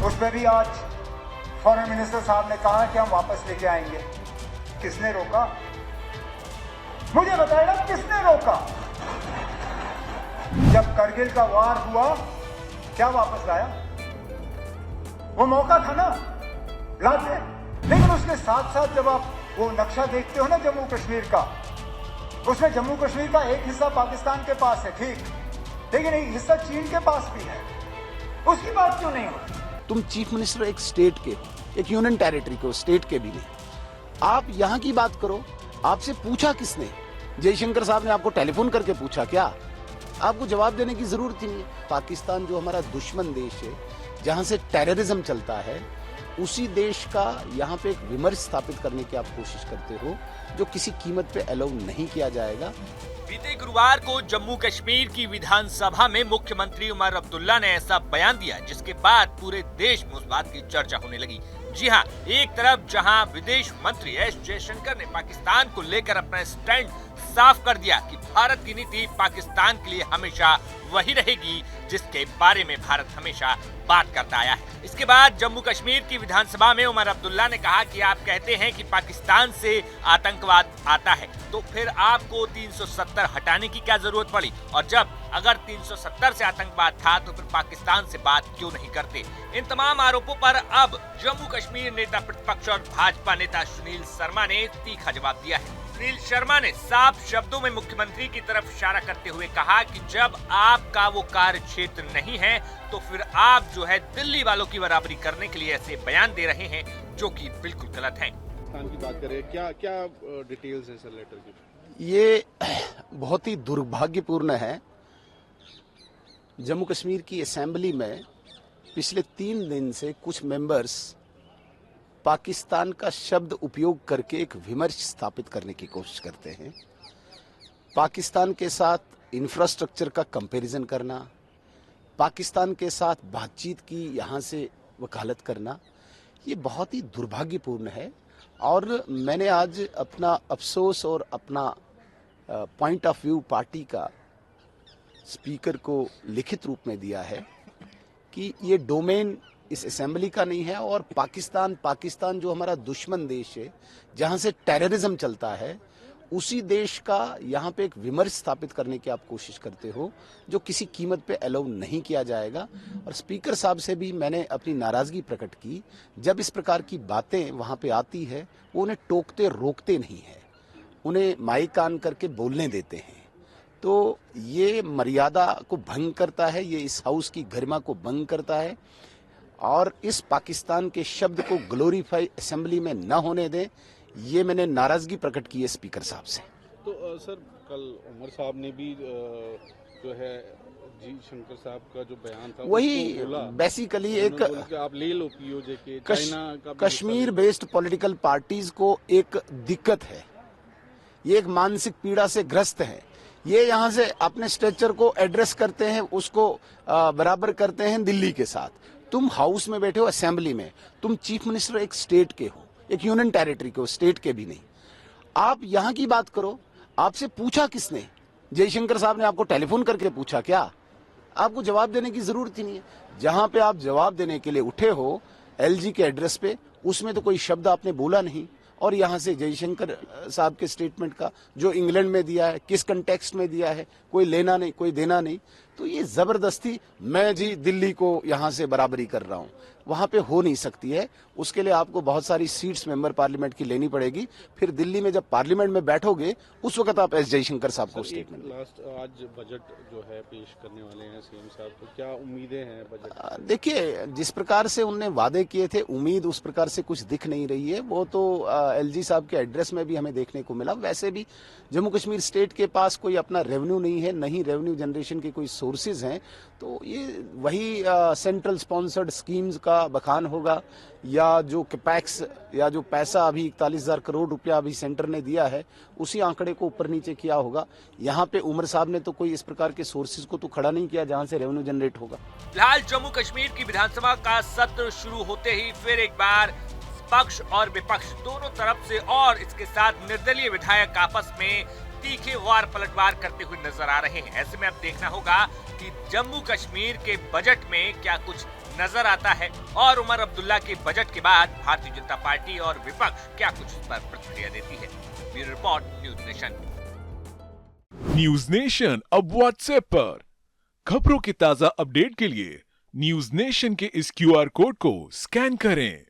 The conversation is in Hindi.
उस पर भी आज फॉरेन मिनिस्टर साहब ने कहा कि हम वापस लेके आएंगे। किसने रोका? मुझे बताएगा किसने रोका? जब करगिल का वार हुआ क्या वापस लाया? वो मौका था ना, लाते। लेकिन उसके साथ साथ जब आप वो नक्शा देखते हो ना जम्मू कश्मीर का, उसमें जम्मू कश्मीर का एक हिस्सा पाकिस्तान के पास है, ठीक, लेकिन एक हिस्सा चीन के पास भी है। उसकी बात क्यों नहीं होती? तुम चीफ मिनिस्टर एक स्टेट के, एक यूनियन टेरिटरी के, स्टेट के भी नहीं। आप यहाँ की बात करो। आपसे पूछा किसने? जयशंकर साहब ने आपको टेलीफोन करके पूछा क्या? आपको जवाब देने की जरूरत ही नहीं है। पाकिस्तान जो हमारा दुश्मन देश है, जहाँ से टेररिज्म चलता है, उसी देश का यहाँ पे एक विमर्श स्थापित करने की आप कोशिश करते हो, जो किसी कीमत पे अलाउ नहीं किया जाएगा। बीते गुरुवार को जम्मू कश्मीर की विधानसभा में मुख्यमंत्री उमर अब्दुल्ला ने ऐसा बयान दिया जिसके बाद पूरे देश में उस बात की चर्चा होने लगी। जी हाँ, एक तरफ जहां विदेश मंत्री एस जयशंकर ने पाकिस्तान को लेकर अपना स्टैंड साफ कर दिया कि भारत की नीति पाकिस्तान के लिए हमेशा वही रहेगी जिसके बारे में भारत हमेशा बात करता आया है। इसके बाद जम्मू कश्मीर की विधानसभा में उमर अब्दुल्ला ने कहा कि आप कहते हैं कि पाकिस्तान से आतंकवाद आता है, तो फिर आपको 370 हटाने की क्या जरूरत पड़ी? और जब अगर 370 से आतंकवाद था तो फिर पाकिस्तान से बात क्यों नहीं करते? इन तमाम आरोपों पर अब जम्मू कश्मीर नेता प्रतिपक्ष और भाजपा नेता सुनील शर्मा ने तीखा जवाब दिया है। सुनील शर्मा ने साफ शब्दों में मुख्यमंत्री की तरफ इशारा करते हुए कहा कि जब आपका वो कार्य क्षेत्र नहीं है तो फिर आप जो है दिल्ली वालों की बराबरी करने के लिए ऐसे बयान दे रहे हैं जो कि बिल्कुल गलत हैं। की बात करें, क्या डिटेल्स हैं सर लेटर की? ये बहुत ही दुर्भाग्यपूर्ण है। जम्मू कश्मीर की असेंबली में पिछले 3 दिन से कुछ मेंबर्स पाकिस्तान का शब्द उपयोग करके एक विमर्श स्थापित करने की कोशिश करते हैं। पाकिस्तान के साथ इंफ्रास्ट्रक्चर का कंपैरिजन करना, पाकिस्तान के साथ बातचीत की यहाँ से वकालत करना, ये बहुत ही दुर्भाग्यपूर्ण है। और मैंने आज अपना अफसोस और अपना पॉइंट ऑफ व्यू पार्टी का स्पीकर को लिखित रूप में दिया है कि ये डोमेन इस असेंबली का नहीं है और पाकिस्तान जो हमारा दुश्मन देश है, जहां से टेररिज्म चलता है, उसी देश का यहाँ पे एक विमर्श स्थापित करने की आप कोशिश करते हो, जो किसी कीमत पे अलाउ नहीं किया जाएगा। और स्पीकर साहब से भी मैंने अपनी नाराजगी प्रकट की। जब इस प्रकार की बातें वहां पे आती है, वो उन्हें टोकते रोकते नहीं है, उन्हें माइक ऑन करके बोलने देते हैं। तो ये मर्यादा को भंग करता है, ये इस हाउस की गरिमा को भंग करता है और इस पाकिस्तान के शब्द को ग्लोरीफाई असेंबली में न होने दें, ये मैंने नाराजगी प्रकट की है स्पीकर साहब से। तो सर कल उमर साहब ने भी जो है जी शंकर साहब का जो बयान था वही बेसिकली एक आप ले लो पीओजे के कश्मीर बेस्ड पॉलिटिकल पार्टीज को एक दिक्कत है, ये एक मानसिक पीड़ा से ग्रस्त है। ये यहाँ से अपने स्ट्रक्चर को एड्रेस करते हैं, उसको बराबर करते हैं दिल्ली के साथ। तुम हाउस में बैठे हो, असेंबली में, तुम चीफ मिनिस्टर एक स्टेट के हो, एक यूनियन टेरिटरी के हो, स्टेट के भी नहीं। आप यहाँ की बात करो। आपसे पूछा किसने? जयशंकर साहब ने आपको टेलीफोन करके पूछा क्या? आपको जवाब देने की जरूरत ही नहीं है। जहां पे आप जवाब देने के लिए उठे हो एलजी के एड्रेस पे, उसमें तो कोई शब्द आपने बोला नहीं। और यहाँ से जयशंकर साहब के स्टेटमेंट का जो इंग्लैंड में दिया है, किस कंटेक्स्ट में दिया है, कोई लेना नहीं, कोई देना नहीं। तो ये जबरदस्ती मैं जी दिल्ली को यहाँ से बराबरी कर रहा हूँ, वहां पे हो नहीं सकती है। उसके लिए आपको बहुत सारी सीट्स मेंबर पार्लियामेंट की लेनी पड़ेगी। फिर दिल्ली में जब पार्लियामेंट में बैठोगे उस वक्त आप एस जयशंकर साहब को स्टेटमेंट। लास्ट आज बजट जो है पेश करने वाले हैं सीएम साहब, तो क्या उम्मीदें हैं बजट? देखिए, जिस प्रकार से उनने वादे किए थे, उम्मीद उस प्रकार से कुछ दिख नहीं रही है। वो तो एलजी साहब के एड्रेस में भी हमें देखने को मिला। वैसे भी जम्मू कश्मीर स्टेट के पास कोई अपना रेवेन्यू नहीं है, नहीं रेवेन्यू जनरेशन के कोई सोर्सेज हैं। तो ये वही सेंट्रल स्पॉन्सर्ड स्कीम्स का बखान होगा, या जो कैपेक्स या जो पैसा अभी 41,000 करोड़ रुपया अभी सेंटर ने दिया है, उसी आंकड़े को ऊपर नीचे किया होगा। यहाँ पे उमर साहब ने तो कोई इस प्रकार के सोर्सेज को तो खड़ा नहीं किया जहाँ से रेवेन्यू जनरेट होगा। फिलहाल जम्मू कश्मीर की विधानसभा का सत्र शुरू होते ही फिर एक बार पक्ष और विपक्ष दोनों तरफ से और इसके साथ निर्दलीय विधायक आपस में तीखे वार पलटवार करते हुए नजर आ रहे हैं। ऐसे में अब देखना होगा कि जम्मू कश्मीर के बजट में क्या कुछ नजर आता है? और उमर अब्दुल्ला के बजट के बाद भारतीय जनता पार्टी और विपक्ष क्या कुछ इस पर प्रतिक्रिया देती है? Bureau report, news nation. News nation अब व्हाट्सएप पर खबरों के ताजा अपडेट के लिए न्यूज नेशन के इस QR कोड को स्कैन करें